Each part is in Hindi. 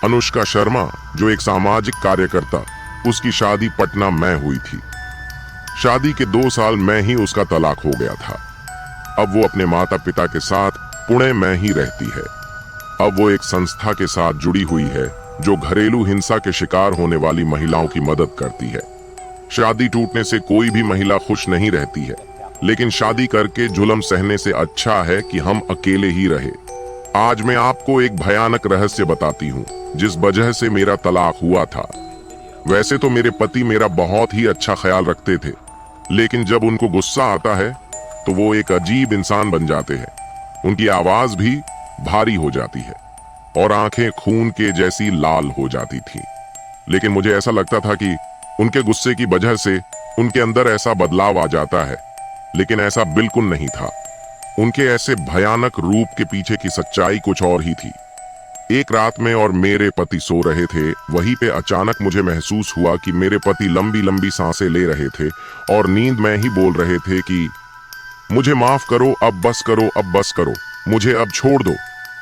अनुष्का शर्मा, जो एक सामाजिक कार्यकर्ता, उसकी शादी पटना में हुई थी। शादी के 2 साल में ही उसका तलाक हो गया था। अब वो अपने माता पिता के साथ पुणे में ही रहती है। अब वो एक संस्था के साथ जुड़ी हुई है जो घरेलू हिंसा के शिकार होने वाली महिलाओं की मदद करती है। शादी टूटने से कोई भी महिला खुश नहीं रहती है, लेकिन शादी करके जुल्म सहने से अच्छा है कि हम अकेले ही रहे। आज मैं आपको एक भयानक रहस्य बताती हूँ जिस वजह से मेरा तलाक हुआ था। वैसे तो मेरे पति मेरा बहुत ही अच्छा ख्याल रखते थे, लेकिन जब उनको गुस्सा आता है तो वो एक अजीब इंसान बन जाते हैं। उनकी आवाज भी भारी हो जाती है और आंखें खून के जैसी लाल हो जाती थी। लेकिन मुझे ऐसा लगता था कि उनके गुस्से की वजह से उनके अंदर ऐसा बदलाव आ जाता है, लेकिन ऐसा बिल्कुल नहीं था। उनके ऐसे भयानक रूप के पीछे की सच्चाई कुछ और ही थी। एक रात में और मेरे पति सो रहे थे, वहीं पे अचानक मुझे महसूस हुआ कि मेरे पति लंबी लंबी सांसें ले रहे थे और नींद में ही बोल रहे थे कि मुझे माफ करो, अब बस करो, अब बस करो, मुझे अब छोड़ दो,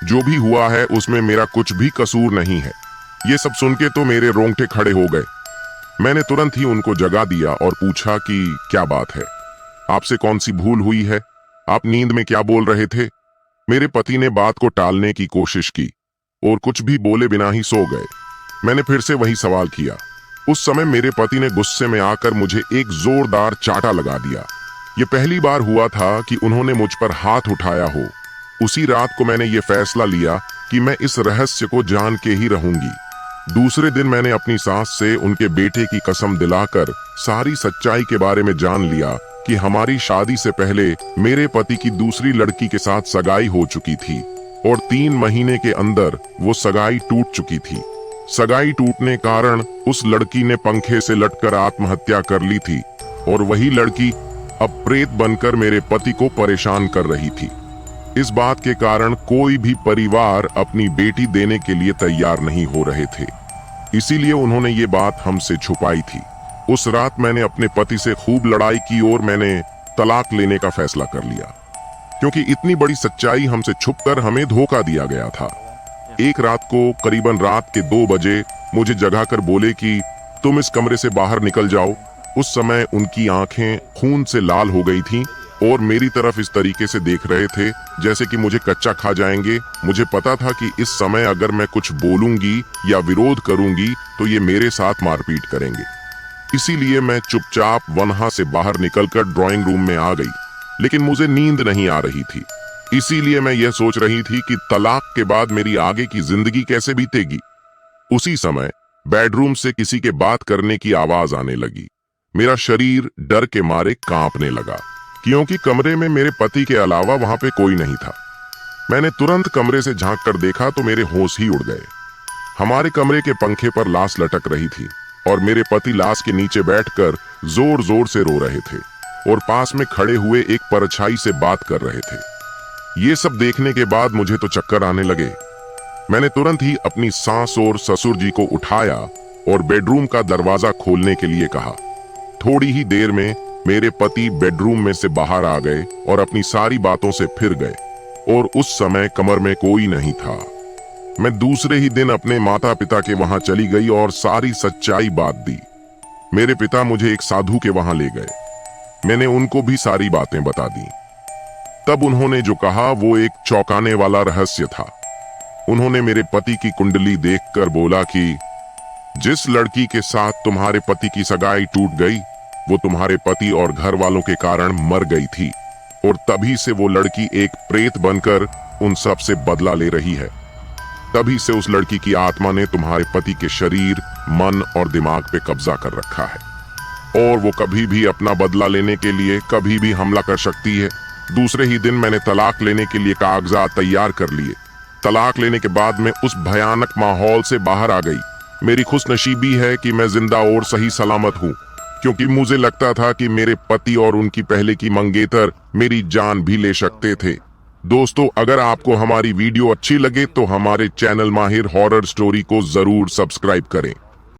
जो भी हुआ है उसमें मेरा कुछ भी कसूर नहीं है। ये सब सुन के तो मेरे रोंगटे खड़े हो गए। मैंने तुरंत ही उनको जगा दिया और पूछा कि क्या बात है, आपसे कौन सी भूल हुई है, आप नींद में क्या बोल रहे थे। मेरे पति ने बात को टालने की कोशिश की और कुछ भी बोले बिना ही सो गए। मैंने फिर से वही सवाल किया। उस समय मेरे पति ने गुस्से में आकर मुझे एक जोरदार चाटा लगा दिया। ये पहली बार हुआ था कि उन्होंने मुझ पर हाथ उठाया हो। उसी रात को मैंने ये फैसला लिया कि मैं इस रहस्य को जान के ही रहूंगी। दूसरे दिन मैंने अपनी सास से उनके बेटे की कसम दिलाकर सारी सच्चाई के बारे में जान लिया कि हमारी शादी से पहले मेरे पति की दूसरी लड़की के साथ सगाई हो चुकी थी और 3 महीने के अंदर वो सगाई टूट चुकी थी। सगाई टूटने कारण उस लड़की ने पंखे से लटकर आत्महत्या कर ली थी और वही लड़की अब प्रेत बनकर मेरे पति को परेशान कर रही थी। इस बात के कारण कोई भी परिवार अपनी बेटी देने के लिए तैयार नहीं हो रहे थे, इसीलिए उन्होंने ये बात हमसे छुपाई थी। उस रात मैंने अपने पति से खूब लड़ाई की और मैंने तलाक लेने का फैसला कर लिया, क्योंकि इतनी बड़ी सच्चाई हमसे छुपकर हमें धोखा दिया गया था। एक रात को करीबन रात के 2 बजे मुझे जगाकर बोले कि तुम इस कमरे से बाहर निकल जाओ। उस समय उनकी आंखें खून से लाल हो गई थीं और मेरी तरफ इस तरीके से देख रहे थे जैसे कि मुझे कच्चा खा जाएंगे। मुझे पता था कि इस समय अगर मैं कुछ बोलूंगी या विरोध करूंगी तो ये मेरे साथ मारपीट करेंगे। इसीलिए मैं चुपचाप वहां से बाहर निकलकर ड्राइंग रूम में आ गई, लेकिन मुझे नींद नहीं आ रही थी। इसीलिए मैं यह सोच रही थी कि तलाक के बाद मेरी आगे की जिंदगी कैसे बीतेगी। उसी समय बेडरूम से किसी के बात करने की आवाज आने लगी। मेरा शरीर डर के मारे कांपने लगा, क्योंकि कमरे में मेरे पति के अलावा वहां पे कोई नहीं था। मैंने तुरंत कमरे से झांक कर देखा तो मेरे होश ही उड़ गए। हमारे कमरे के पंखे पर लाश लटक रही थी और मेरे पति लाश के नीचे बैठकर जोर जोर से रो रहे थे और पास में खड़े हुए एक परछाई से बात कर रहे थे। ये सब देखने के बाद मुझे तो चक्कर आने लगे। मैंने तुरंत ही अपनी सास और ससुर जी को उठाया और बेडरूम का दरवाजा खोलने के लिए कहा। थोड़ी ही देर में मेरे पति बेडरूम में से बाहर आ गए और अपनी सारी बातों से फिर गए और उस समय कमर में कोई नहीं था। मैं दूसरे ही दिन अपने माता पिता के वहां चली गई और सारी सच्चाई बात दी। मेरे पिता मुझे एक साधु के वहां ले गए। मैंने उनको भी सारी बातें बता दी। तब उन्होंने जो कहा वो एक चौंकाने वाला रहस्य था। उन्होंने मेरे पति की कुंडली देखकर बोला कि जिस लड़की के साथ तुम्हारे पति की सगाई टूट गई वो तुम्हारे पति और घर वालों के कारण मर गई थी और तभी से वो लड़की एक प्रेत बनकर उन सब से बदला ले रही है। तभी से उस लड़की की आत्मा ने तुम्हारे पति के शरीर, मन और दिमाग पे कब्जा कर रखा है और वो कभी भी अपना बदला लेने के लिए कभी भी हमला कर सकती है। दूसरे ही दिन मैंने तलाक लेने के लिए कागजात तैयार कर लिए। तलाक लेने के बाद मैं उस भयानक माहौल से बाहर आ गई। मेरी खुशनसीबी है कि मैं जिंदा और सही सलामत हूँ, क्योंकि मुझे लगता था कि मेरे पति और उनकी पहले की मंगेतर मेरी जान भी ले सकते थे। दोस्तों, अगर आपको हमारी वीडियो अच्छी लगे तो हमारे चैनल माहिर हॉरर स्टोरी को जरूर सब्सक्राइब करें।